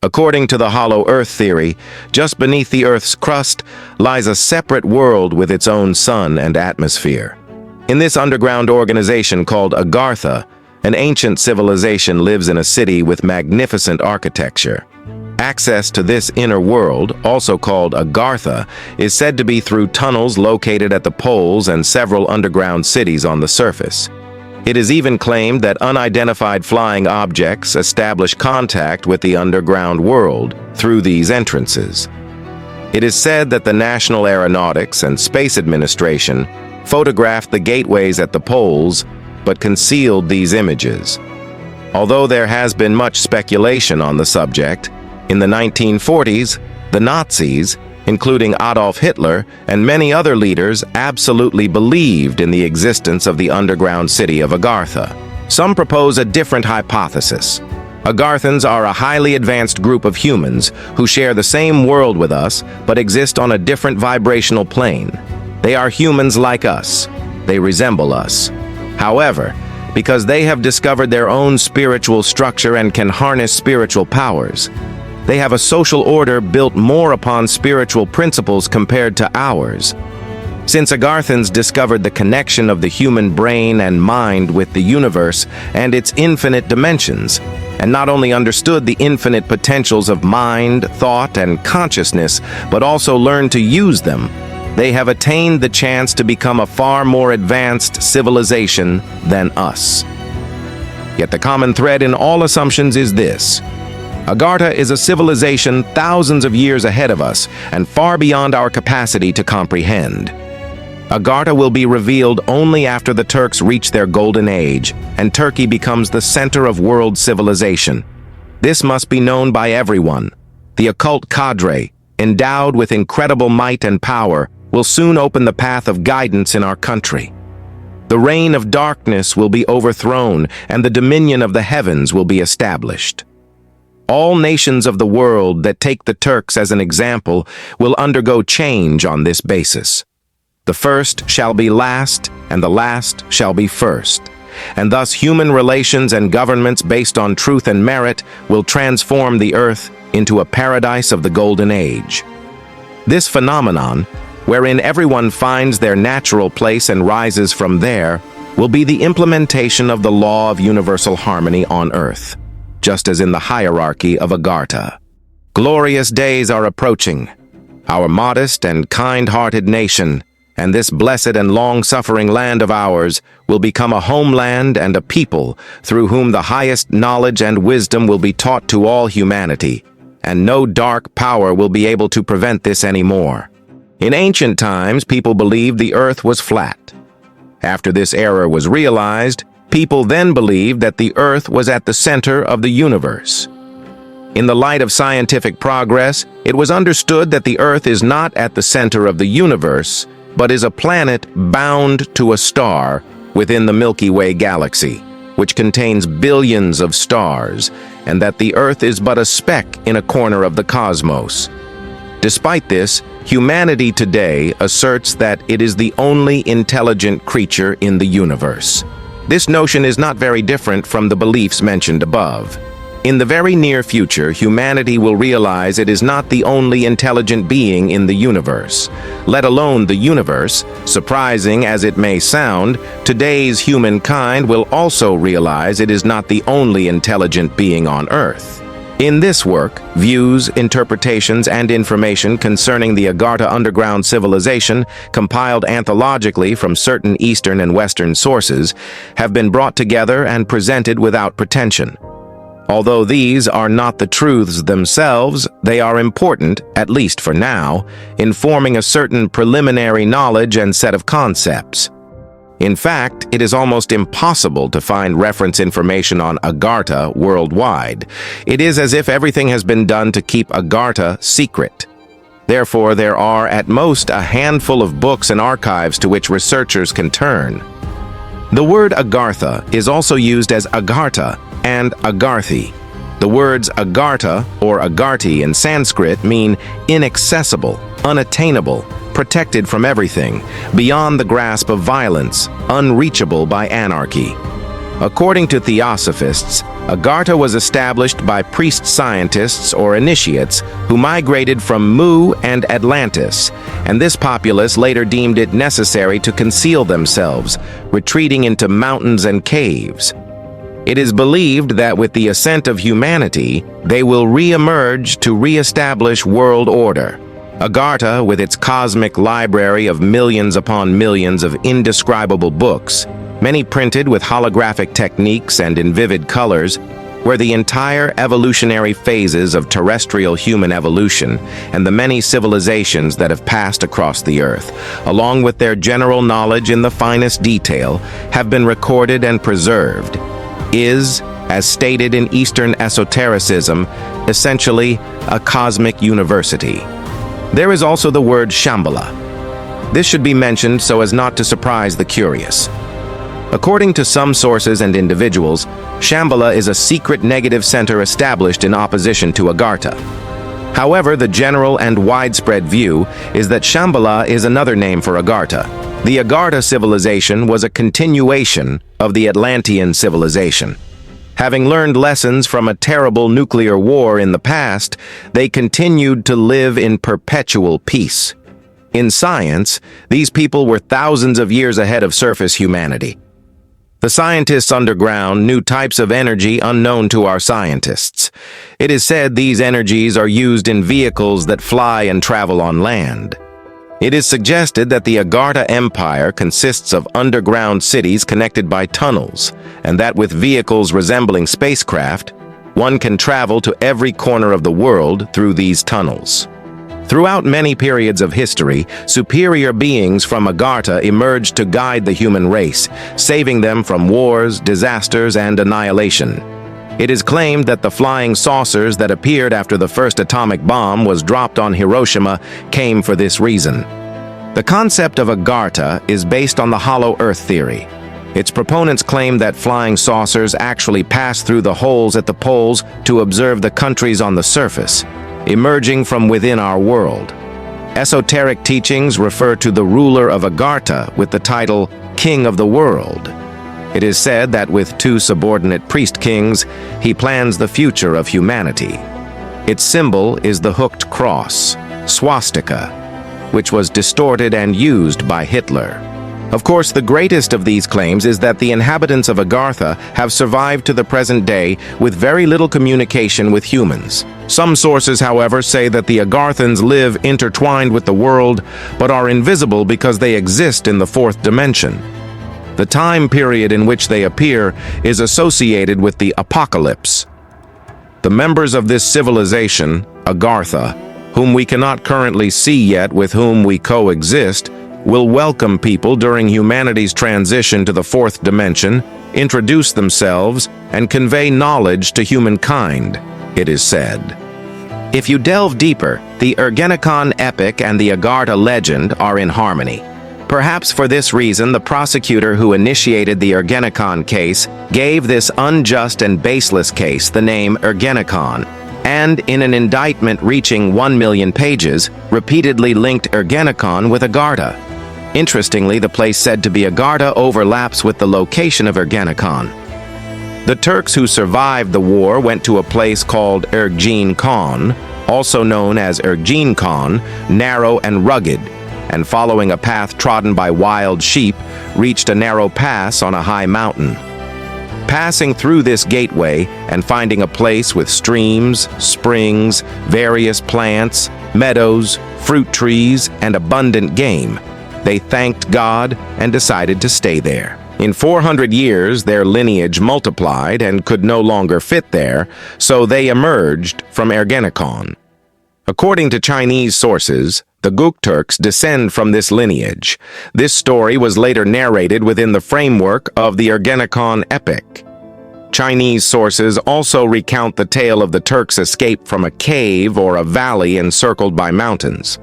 According to the hollow earth theory, just beneath the earth's crust lies a separate world with its own sun and atmosphere. In this underground organization called Agartha, an ancient civilization lives in a city with magnificent architecture. Access to this inner world, also called Agartha, is said to be through tunnels located at the poles and several underground cities on the surface. It is even claimed that unidentified flying objects establish contact with the underground world through these entrances. It is said that the National Aeronautics and Space Administration photographed the gateways at the poles, but concealed these images. Although there has been much speculation on the subject, in the 1940s, the Nazis, including Adolf Hitler and many other leaders, absolutely believed in the existence of the underground city of Agartha. Some propose a different hypothesis. Agarthans are a highly advanced group of humans who share the same world with us but exist on a different vibrational plane. They are humans like us. They resemble us. However, because they have discovered their own spiritual structure and can harness spiritual powers, they have a social order built more upon spiritual principles compared to ours. Since Agarthans discovered the connection of the human brain and mind with the universe and its infinite dimensions, and not only understood the infinite potentials of mind, thought, and consciousness, but also learned to use them, they have attained the chance to become a far more advanced civilization than us. Yet the common thread in all assumptions is this: Agartha is a civilization thousands of years ahead of us and far beyond our capacity to comprehend. Agartha will be revealed only after the Turks reach their golden age and Turkey becomes the center of world civilization. This must be known by everyone. The occult cadre, endowed with incredible might and power, will soon open the path of guidance in our country. The reign of darkness will be overthrown and the dominion of the heavens will be established. All nations of the world that take the Turks as an example will undergo change on this basis. The first shall be last, and the last shall be first. And thus human relations and governments based on truth and merit will transform the earth into a paradise of the golden age. This phenomenon, wherein everyone finds their natural place and rises from there, will be the implementation of the law of universal harmony on earth, just as in the hierarchy of Agartha. Glorious days are approaching. Our modest and kind-hearted nation, and this blessed and long-suffering land of ours, will become a homeland and a people through whom the highest knowledge and wisdom will be taught to all humanity, and no dark power will be able to prevent this anymore. In ancient times, people believed the earth was flat. After this error was realized, people then believed that the earth was at the center of the universe. In the light of scientific progress, it was understood that the earth is not at the center of the universe, but is a planet bound to a star within the Milky Way galaxy, which contains billions of stars, and that the earth is but a speck in a corner of the cosmos. Despite this, humanity today asserts that it is the only intelligent creature in the universe. This notion is not very different from the beliefs mentioned above. In the very near future, humanity will realize it is not the only intelligent being in the universe. Let alone the universe, surprising as it may sound, today's humankind will also realize it is not the only intelligent being on Earth. In this work, views, interpretations, and information concerning the Agartha underground civilization, compiled anthologically from certain Eastern and Western sources, have been brought together and presented without pretension. Although these are not the truths themselves, they are important, at least for now, in forming a certain preliminary knowledge and set of concepts. In fact, it is almost impossible to find reference information on Agartha worldwide. It is as if everything has been done to keep Agartha secret. Therefore, there are at most a handful of books and archives to which researchers can turn. The word Agartha is also used as Agartha and Agarthi. The words Agartha or Agarthi in Sanskrit mean inaccessible, unattainable, protected from everything, beyond the grasp of violence, unreachable by anarchy. According to theosophists, Agartha was established by priest scientists or initiates who migrated from Mu and Atlantis, and this populace later deemed it necessary to conceal themselves, retreating into mountains and caves. It is believed that with the ascent of humanity, they will re-emerge to re-establish world order. Agartha, with its cosmic library of millions upon millions of indescribable books, many printed with holographic techniques and in vivid colors, where the entire evolutionary phases of terrestrial human evolution and the many civilizations that have passed across the earth, along with their general knowledge in the finest detail, have been recorded and preserved, is, as stated in Eastern esotericism, essentially a cosmic university. There is also the word Shambhala. This should be mentioned so as not to surprise the curious. According to some sources and individuals, Shambhala is a secret negative center established in opposition to Agartha. However, the general and widespread view is that Shambhala is another name for Agartha. The Agartha civilization was a continuation of the Atlantean civilization. Having learned lessons from a terrible nuclear war in the past, they continued to live in perpetual peace. In science, these people were thousands of years ahead of surface humanity. The scientists underground knew types of energy unknown to our scientists. It is said these energies are used in vehicles that fly and travel on land. It is suggested that the Agartha Empire consists of underground cities connected by tunnels, and that with vehicles resembling spacecraft, one can travel to every corner of the world through these tunnels. Throughout many periods of history, superior beings from Agartha emerged to guide the human race, saving them from wars, disasters, and annihilation. It is claimed that the flying saucers that appeared after the first atomic bomb was dropped on Hiroshima came for this reason. The concept of Agartha is based on the hollow earth theory. Its proponents claim that flying saucers actually pass through the holes at the poles to observe the countries on the surface, emerging from within our world. Esoteric teachings refer to the ruler of Agartha with the title King of the World. It is said that with two subordinate priest kings, he plans the future of humanity. Its symbol is the hooked cross, swastika, which was distorted and used by Hitler. Of course, the greatest of these claims is that the inhabitants of Agartha have survived to the present day with very little communication with humans. Some sources, however, say that the Agarthans live intertwined with the world, but are invisible because they exist in the fourth dimension. The time period in which they appear is associated with the apocalypse. The members of this civilization, Agartha, whom we cannot currently see yet, with whom we coexist, will welcome people during humanity's transition to the fourth dimension, introduce themselves, and convey knowledge to humankind, it is said. If you delve deeper, the Ergenekon epic and the Agartha legend are in harmony. Perhaps for this reason, the prosecutor who initiated the Ergenekon case gave this unjust and baseless case the name Ergenekon, and in an indictment reaching 1 million pages, repeatedly linked Ergenekon with Agartha. Interestingly, the place said to be Agartha overlaps with the location of Ergenekon. The Turks who survived the war went to a place called Ergenekon, also known as Ergenekon, narrow and rugged, and following a path trodden by wild sheep, reached a narrow pass on a high mountain. Passing through this gateway and finding a place with streams, springs, various plants, meadows, fruit trees, and abundant game, they thanked God and decided to stay there. In 400 years, their lineage multiplied and could no longer fit there, so they emerged from Ergenekon. According to Chinese sources, the Gukturks descend from this lineage. This story was later narrated within the framework of the Ergenekon epic. Chinese sources also recount the tale of the Turks' escape from a cave or a valley encircled by mountains.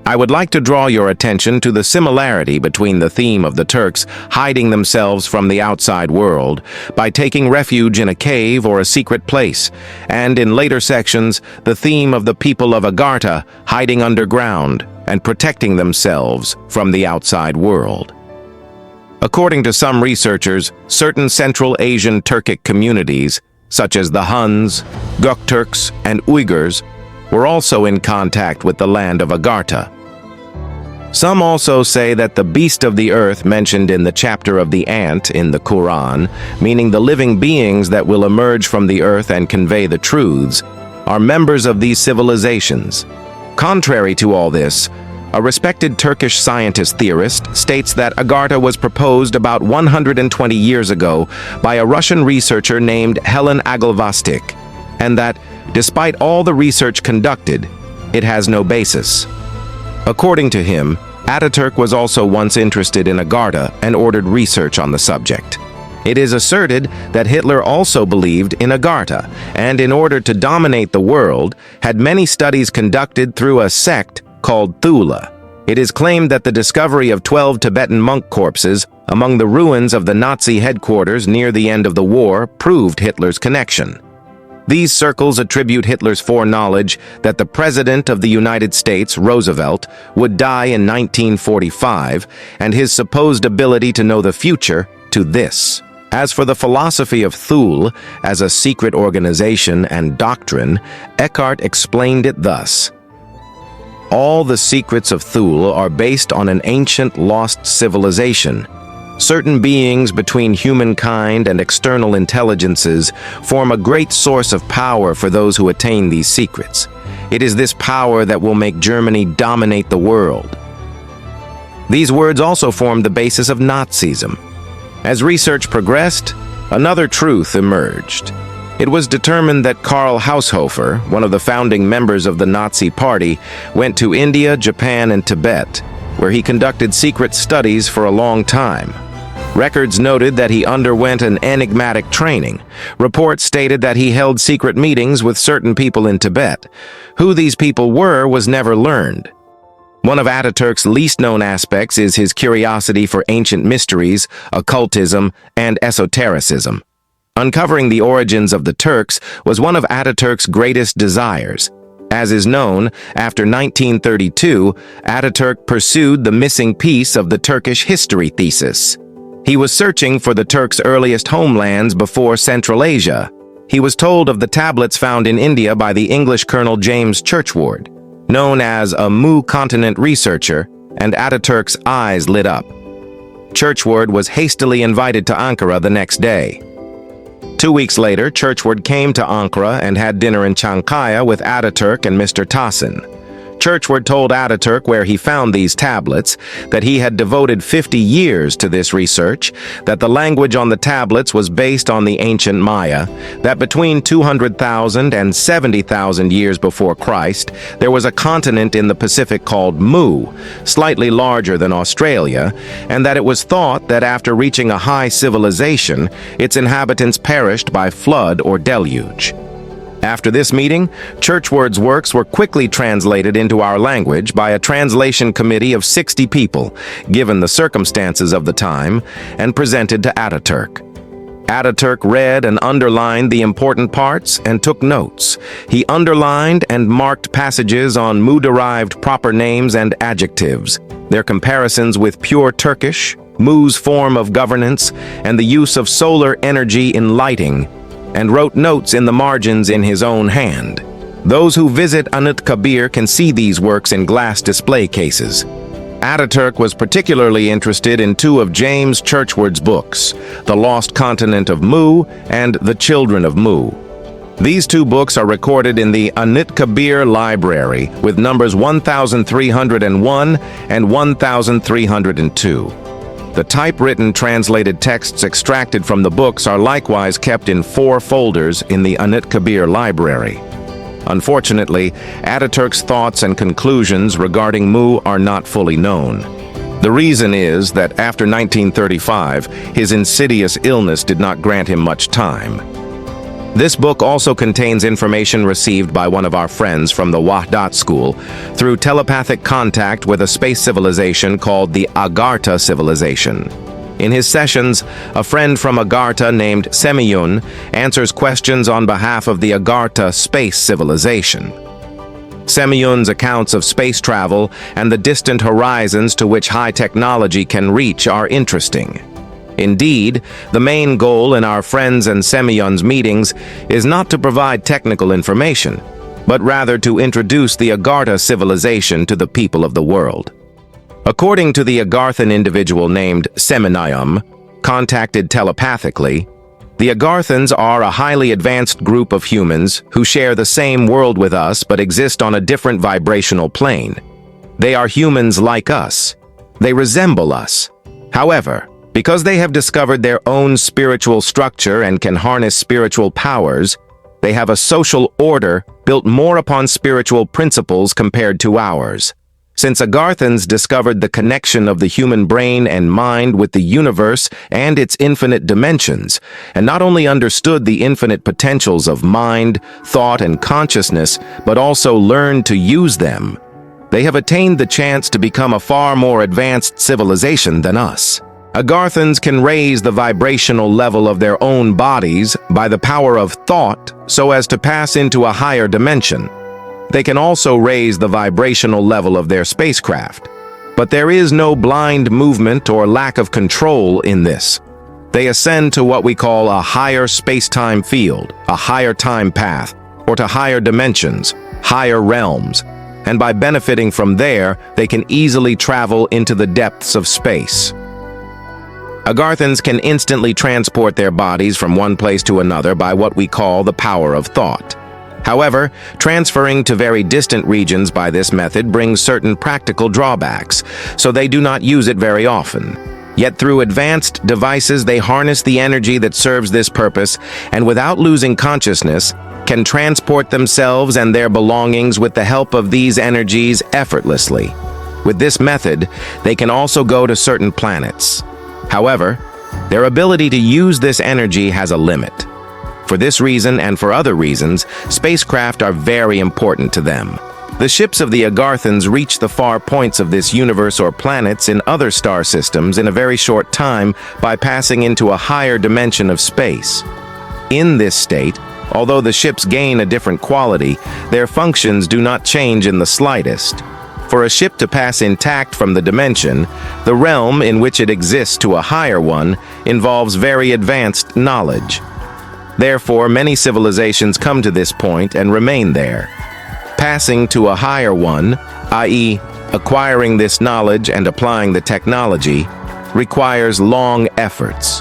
I would like to draw your attention to the similarity between the theme of the Turks hiding themselves from the outside world by taking refuge in a cave or a secret place, and in later sections, the theme of the people of Agartha hiding underground and protecting themselves from the outside world. According to some researchers, certain Central Asian Turkic communities, such as the Huns, Gökturks, and Uyghurs, were also in contact with the land of Agartha. Some also say that the beast of the earth mentioned in the chapter of the ant in the Quran, meaning the living beings that will emerge from the earth and convey the truths, are members of these civilizations. Contrary to all this, a respected Turkish scientist theorist states that Agartha was proposed about 120 years ago by a Russian researcher named Helen Agalvastik, and that, despite all the research conducted, it has no basis. According to him, Ataturk was also once interested in Agartha and ordered research on the subject. It is asserted that Hitler also believed in Agartha, and in order to dominate the world, had many studies conducted through a sect called Thule. It is claimed that the discovery of 12 Tibetan monk corpses among the ruins of the Nazi headquarters near the end of the war proved Hitler's connection. These circles attribute Hitler's foreknowledge that the President of the United States, Roosevelt, would die in 1945, and his supposed ability to know the future to this. As for the philosophy of Thule as a secret organization and doctrine, Eckhart explained it thus: all the secrets of Thule are based on an ancient lost civilization. Certain beings between humankind and external intelligences form a great source of power for those who attain these secrets. It is this power that will make Germany dominate the world. These words also formed the basis of Nazism. As research progressed, another truth emerged. It was determined that Karl Haushofer, one of the founding members of the Nazi Party, went to India, Japan, and Tibet, where he conducted secret studies for a long time. Records noted that he underwent an enigmatic training. Reports stated that he held secret meetings with certain people in Tibet. Who these people were was never learned. One of Ataturk's least-known aspects is his curiosity for ancient mysteries, occultism, and esotericism. Uncovering the origins of the Turks was one of Ataturk's greatest desires. As is known, after 1932, Ataturk pursued the missing piece of the Turkish history thesis. He was searching for the Turks' earliest homelands before Central Asia. He was told of the tablets found in India by the English Colonel James Churchward, known as a Mu continent researcher, and Ataturk's eyes lit up. Churchward was hastily invited to Ankara the next day. 2 weeks later, Churchward came to Ankara and had dinner in Çankaya with Ataturk and Mr. Tassin. Churchward told Ataturk where he found these tablets, that he had devoted 50 years to this research, that the language on the tablets was based on the ancient Maya, that between 200,000 and 70,000 years before Christ, there was a continent in the Pacific called Mu, slightly larger than Australia, and that it was thought that after reaching a high civilization, its inhabitants perished by flood or deluge. After this meeting, Churchward's works were quickly translated into our language by a translation committee of 60 people, given the circumstances of the time, and presented to Ataturk. Ataturk read and underlined the important parts and took notes. He underlined and marked passages on Mu-derived proper names and adjectives, their comparisons with pure Turkish, Mu's form of governance, and the use of solar energy in lighting, and wrote notes in the margins in his own hand. Those who visit Anıt Kabir can see these works in glass display cases. Ataturk was particularly interested in two of James Churchward's books, The Lost Continent of Mu and The Children of Mu. These two books are recorded in the Anıt Kabir Library with numbers 1301 and 1302. The typewritten translated texts extracted from the books are likewise kept in 4 folders in the Anıt Kabir Library. Unfortunately, Ataturk's thoughts and conclusions regarding Mu are not fully known. The reason is that after 1935, his insidious illness did not grant him much time. This book also contains information received by one of our friends from the Wahdat school through telepathic contact with a space civilization called the Agartha civilization. In his sessions, a friend from Agartha named Semyon answers questions on behalf of the Agartha space civilization. Semyon's accounts of space travel and the distant horizons to which high technology can reach are interesting. Indeed, the main goal in our friends and Semyon's meetings is not to provide technical information, but rather to introduce the Agartha civilization to the people of the world. According to the Agarthan individual named Seminium, contacted telepathically, the Agarthans are a highly advanced group of humans who share the same world with us but exist on a different vibrational plane. They are humans like us. They resemble us. However, because they have discovered their own spiritual structure and can harness spiritual powers, they have a social order built more upon spiritual principles compared to ours. Since Agarthans discovered the connection of the human brain and mind with the universe and its infinite dimensions, and not only understood the infinite potentials of mind, thought, and consciousness, but also learned to use them, they have attained the chance to become a far more advanced civilization than us. Agarthans can raise the vibrational level of their own bodies by the power of thought so as to pass into a higher dimension. They can also raise the vibrational level of their spacecraft. But there is no blind movement or lack of control in this. They ascend to what we call a higher space-time field, a higher time path, or to higher dimensions, higher realms. And by benefiting from there, they can easily travel into the depths of space. Agarthans can instantly transport their bodies from one place to another by what we call the power of thought. However, transferring to very distant regions by this method brings certain practical drawbacks, so they do not use it very often. Yet through advanced devices they harness the energy that serves this purpose and without losing consciousness, can transport themselves and their belongings with the help of these energies effortlessly. With this method, they can also go to certain planets. However, their ability to use this energy has a limit. For this reason and for other reasons, spacecraft are very important to them. The ships of the Agarthans reach the far points of this universe or planets in other star systems in a very short time by passing into a higher dimension of space. In this state, although the ships gain a different quality, their functions do not change in the slightest. For a ship to pass intact from the dimension, the realm in which it exists to a higher one involves very advanced knowledge. Therefore, many civilizations come to this point and remain there. Passing to a higher one, i.e., acquiring this knowledge and applying the technology, requires long efforts.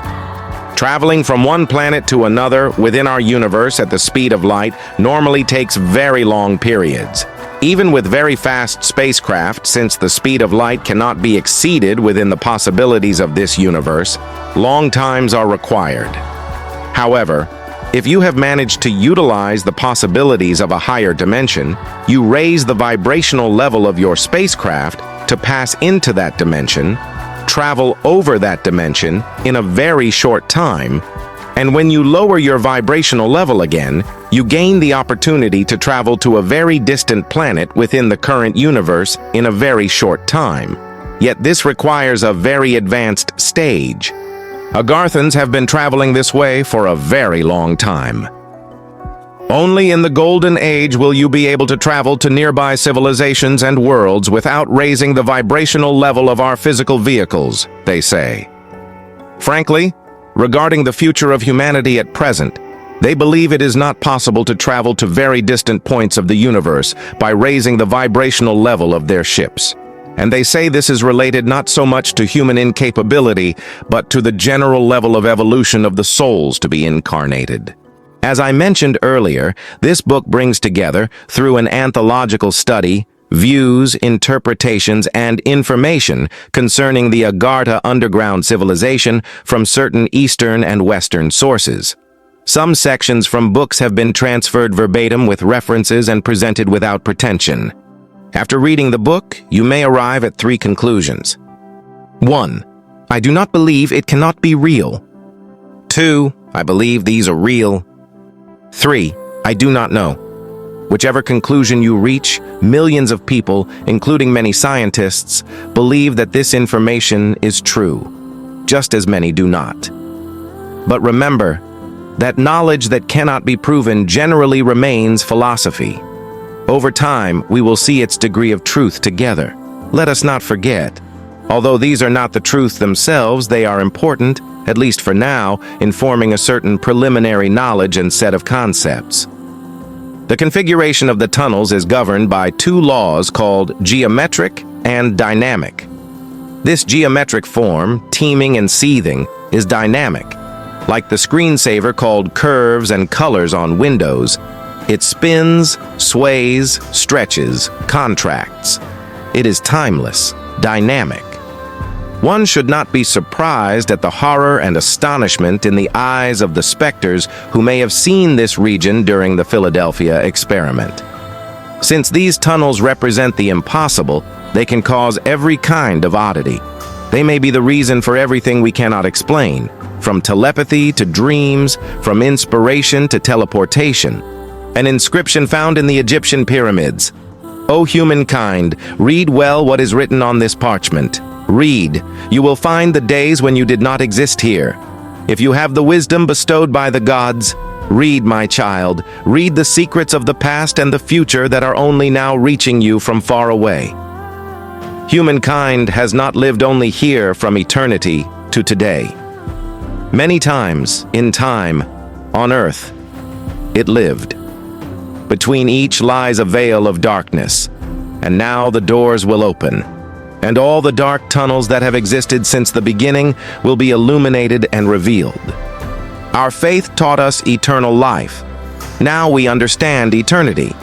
Traveling from one planet to another within our universe at the speed of light normally takes very long periods. Even with very fast spacecraft, since the speed of light cannot be exceeded within the possibilities of this universe, long times are required. However, if you have managed to utilize the possibilities of a higher dimension, you raise the vibrational level of your spacecraft to pass into that dimension, travel over that dimension in a very short time, and when you lower your vibrational level again, you gain the opportunity to travel to a very distant planet within the current universe in a very short time. Yet this requires a very advanced stage. Agarthans have been traveling this way for a very long time. Only in the Golden Age will you be able to travel to nearby civilizations and worlds without raising the vibrational level of our physical vehicles, they say. Frankly, regarding the future of humanity at present, they believe it is not possible to travel to very distant points of the universe by raising the vibrational level of their ships. And they say this is related not so much to human incapability, but to the general level of evolution of the souls to be incarnated. As I mentioned earlier, this book brings together, through an anthological study, views, interpretations, and information concerning the Agartha underground civilization from certain Eastern and Western sources. Some sections from books have been transferred verbatim with references and presented without pretension. After reading the book, you may arrive at 3 conclusions. 1. I do not believe it cannot be real. 2. I believe these are real. 3. I do not know. Whichever conclusion you reach, millions of people, including many scientists, believe that this information is true, just as many do not. But remember, that knowledge that cannot be proven generally remains philosophy. Over time, we will see its degree of truth together. Let us not forget, although these are not the truth themselves, they are important at least for now, informing a certain preliminary knowledge and set of concepts. The configuration of the tunnels is governed by two laws called geometric and dynamic. This geometric form, teeming and seething, is dynamic. Like the screensaver called curves and colors on Windows, it spins, sways, stretches, contracts. It is timeless, dynamic. One should not be surprised at the horror and astonishment in the eyes of the specters who may have seen this region during the Philadelphia experiment. Since these tunnels represent the impossible, they can cause every kind of oddity. They may be the reason for everything we cannot explain, from telepathy to dreams, from inspiration to teleportation. An inscription found in the Egyptian pyramids. O humankind, read well what is written on this parchment. Read, you will find the days when you did not exist here. If you have the wisdom bestowed by the gods, read, my child, read the secrets of the past and the future that are only now reaching you from far away. Humankind has not lived only here from eternity to today. Many times, in time, on earth, it lived. Between each lies a veil of darkness, and now the doors will open, and all the dark tunnels that have existed since the beginning will be illuminated and revealed. Our faith taught us eternal life. Now we understand eternity,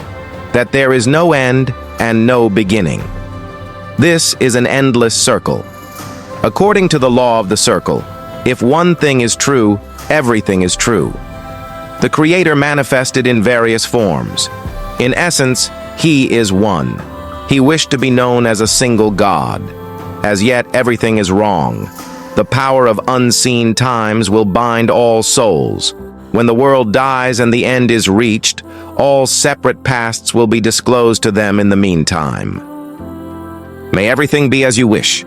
that there is no end and no beginning. This is an endless circle. According to the law of the circle, if one thing is true, everything is true. The Creator manifested in various forms. In essence, He is one. He wished to be known as a single God. As yet, everything is wrong. The power of unseen times will bind all souls. When the world dies and the end is reached, all separate pasts will be disclosed to them in the meantime. May everything be as you wish.